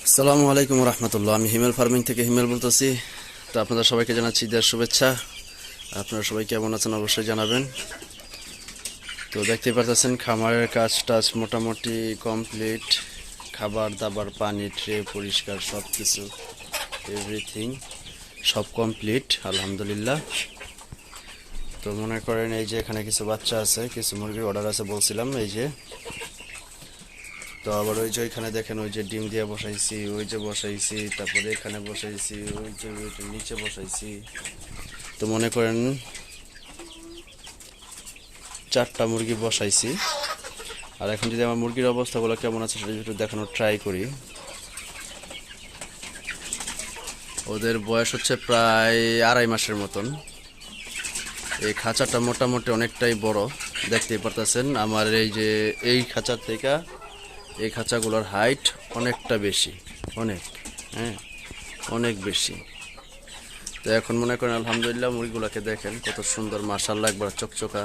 আসসালামু আলাইকুম রহমতুল্লাহ। আমি হিমেল ফার্মিং থেকে হিমেল বলতেছি। তো আপনাদের সবাইকে জানাচ্ছি ঈদের শুভেচ্ছা। আপনারা সবাই কেমন আছেন অবশ্যই জানাবেন। তো দেখতে পাচ্ছেন খামারের কাজ টাজ মোটামুটি কমপ্লিট। খাবার দাবার পানি ট্রে পরিষ্কার সব কিছু এভরিথিং সব কমপ্লিট আলহামদুলিল্লাহ। তো মনে করেন এই যে এখানে কিছু বাচ্চা আছে, কিছু মুরগির অর্ডার আছে বলছিলাম। এই যে তো আবার ওই যে ওইখানে দেখেন ওই যে ডিম দিয়ে বসাইছি, ওই যে বসাইছি, তারপরে এখানে বসাইছি, ওই যে ওইটার নিচে বসাইছি। তো মনে করেন 4টা মুরগি বসাইছি। আর এখন যদি আমার মুরগির অবস্থাগুলো কেমন আছে সেটা একটু দেখানোর ট্রাই করি। ওদের বয়স হচ্ছে প্রায় 2.5 মাসের মতন। এই খাঁচাটা মোটামুটি অনেকটাই বড়, দেখতেই পারতেছেন। আমার এই যে এই খাঁচার থেকে এই খাঁচাগুলোর হাইট অনেকটা বেশি, অনেক, হ্যাঁ অনেক বেশি। তো এখন মনে করেন আলহামদুলিল্লাহ মুরগিগুলোকে দেখেন কত সুন্দর, মাশাআল্লাহ একবার চকচকা।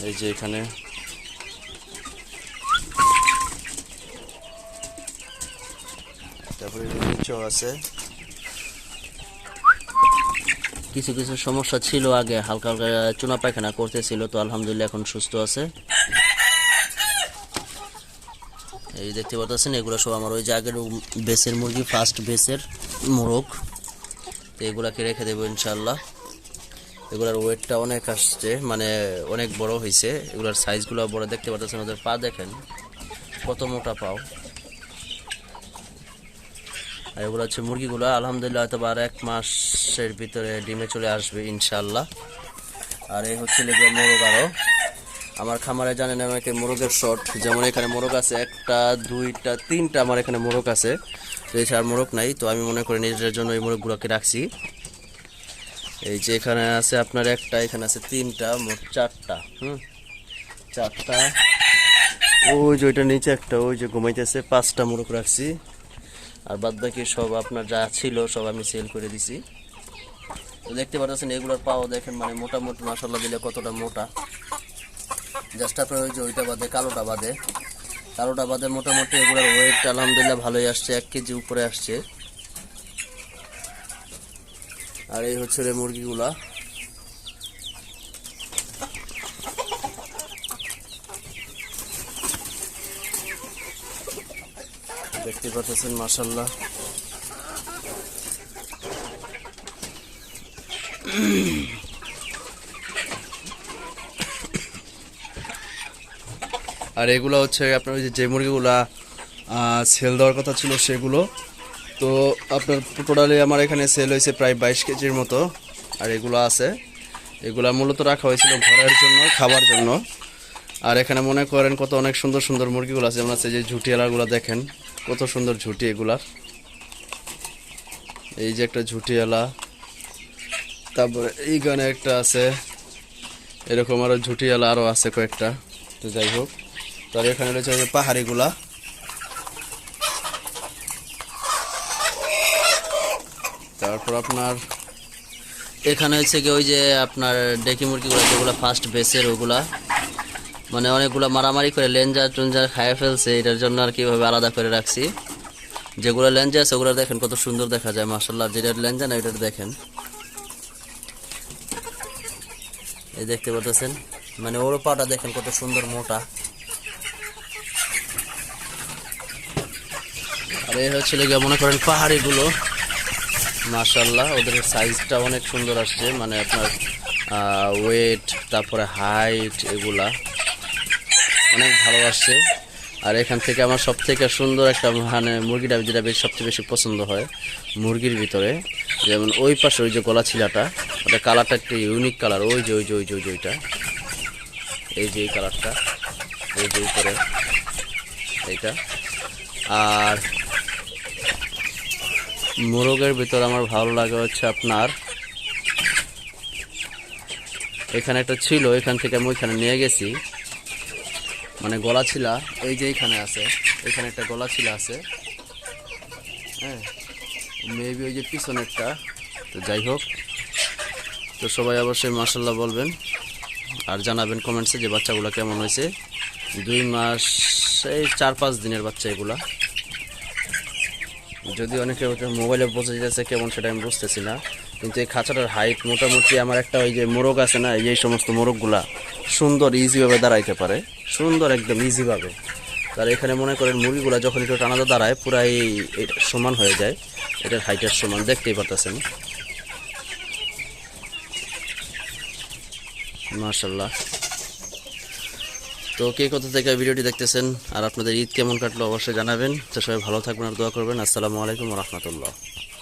এই যে এখানে তারপরে নিচেও আছে। কিছু কিছু সমস্যা ছিল, আগে হালকা হালকা চুনা পায়খানা করতেছিল, তো আলহামদুলিল্লাহ এখন সুস্থ আছে। এই দেখতে পাচ্ছেন এগুলো সব আমার ওই যে আগের বেসের মুরগি, ফার্স্ট বেসের মোরগ। তো এগুলাকে রেখে দেবো ইনশাল্লাহ। এগুলার ওয়েটটা অনেক আসছে, মানে অনেক বড় হয়েছে। এগুলার সাইজগুলো বড়, দেখতে পাচ্ছেন। ওদের পা দেখেন কত মোটা পাও। আর এগুলো হচ্ছে মুরগিগুলো আলহামদুলিল্লাহ হয়তো আর 1 মাসের ভিতরে ডিমে চলে আসবে ইনশাল্লাহ। আর এই হচ্ছে লেগে মোরগ। আরও আমার খামারে জানেন আমাকে মোরগের শর্ট, যেমন এখানে মোরগ আছে 1টা 2টা 3টা, আমার এখানে মোরগ আছে। তো এছাড়া মোরগ নাই, তো আমি মনে করি নিজের জন্য এই মোরগগুলোকে রাখছি। এই যে এখানে আছে আপনার 1টা, এখানে আছে 3টা, মোট 4টা। 4টা। ওই যে ওইটা নিচে একটা, ওই যে ঘুমাইতেছে। 5টা মোরগ রাখছি। আর বাদ বাকি সব আপনার যা ছিল সব আমি সেল করে দিছি। তো দেখতে পাচ্ছেন এগুলোর পাও দেখেন, মানে মোটামুটি মাশাআল্লাহ দিলে কতটা মোটা। জাস্ট আপনার ওই যে ওইটা বাদে, কালোটা বাদে মোটামুটি এগুলোর ওয়েট আলহামদুলিল্লাহ ভালোই আসছে, 1 কেজি উপরে আসছে। আর এই হচ্ছে রে মুরগিগুলা। দেখতে পাচ্ছেন মাশাআল্লাহ। আর এগুলো হচ্ছে আপনার ওই যে মুরগিগুলা সেল দেওয়ার কথা ছিল সেগুলো। তো আপনার টোটালি আমার এখানে সেল হয়েছে প্রায় 22 কেজির মতো। আর এগুলো আছে, এগুলা মূলত রাখা হয়েছিল ঘরের জন্য, খাবার জন্য। আর এখানে মনে করেন কত অনেক সুন্দর সুন্দর মুরগিগুলো আছে। যেমন আছে যে ঝুটিয়ালাগুলো দেখেন কত সুন্দর ঝুটি এগুলার। এই যে একটা ঝুটিয়ালা, তারপরে এইখানে একটা আছে, এরকম আরও ঝুটিয়ালা আরও আছে কয়েকটা। তো যাই হোক, তার এখানে রয়েছে পাহাড়িগুলা। তারপর আপনার এখানে হচ্ছে কি ওই যে আপনার ডেকি মুরগিগুলো, যেগুলো ফার্স্ট বেসের, ওগুলা মানে অনেকগুলো মারামারি করে লেঞ্জার টুঞ্জার খাইয়ে ফেলছে, এটার জন্য আর কিভাবে আলাদা করে রাখছি। যেগুলো লেঞ্জা আছে ওগুলো দেখেন কত সুন্দর দেখা যায় মাশাআল্লাহ। যেটা লেঞ্জা না এটা দেখেন, এই দেখতে পাচ্ছেন, মানে ওর পাটা দেখেন কত সুন্দর মোটা। আর এই হচ্ছে মনে করেন পাহাড়িগুলো মাশাআল্লাহ, ওদের সাইজটা অনেক সুন্দর আসছে, মানে আপনার ওয়েট তারপরে হাইট এগুলা অনেক ভালো আসছে। আর এখান থেকে আমার সব থেকে সুন্দর একটা মানে মুরগিটা যেটা সবচেয়ে বেশি পছন্দ হয় মুরগির ভিতরে, যেমন ওই পাশে ওই যে গলা ছিলাটা, ওটা কালারটা একটা ইউনিক কালার। ওই যে ওই যে ওই যে ওই যে ওইটা, এই যে এই কালারটা, এই যে উপরে এইটা। আর মোরগের ভিতর আমার ভালো লাগে হচ্ছে আপনার এখানে একটা ছিল, এখান থেকে আমি ওইখানে নিয়ে গেছি, মানে গলা ছিলা। এই যে এইখানে আছে, এখানে একটা গলা ছিলা আছে, হ্যাঁ মেবি ওই যে পিছনেরটা। তো যাই হোক, তো সবাই অবশ্যই মাশাআল্লাহ বলবেন আর জানাবেন কমেন্টসে যে বাচ্চাগুলো কেমন হয়েছে। 2 মাস এই 4-5 দিনের বাচ্চা এগুলা। যদি অনেকে মোবাইলে বোঝা যাচ্ছে কেমন সেটা আমি বুঝতেছি না, কিন্তু এই খাঁচাটার হাইট মোটামুটি আমার একটা ওই যে মোরগ আছে না, এই সমস্ত মোরগগুলা সুন্দর ইজিভাবে দাঁড়াইতে পারে, সুন্দর একদম ইজিভাবে। তার এখানে মনে করেন মুরগিগুলা যখন একটু টানাতে দাঁড়ায় পুরাই সমান হয়ে যায়, এটার হাইটের সমান, দেখতেই পারতেছেন মাশাআল্লাহ। তো কে কোথা থেকে ভিডিওটি দেখতেছেন আর আপনাদের ঈদ কেমন কাটলো অবশ্যই জানাবেন। তো সবাই ভালো থাকবেন আর দোয়া করবেন। আসসালামু আলাইকুম ওয়া রাহমাতুল্লাহ।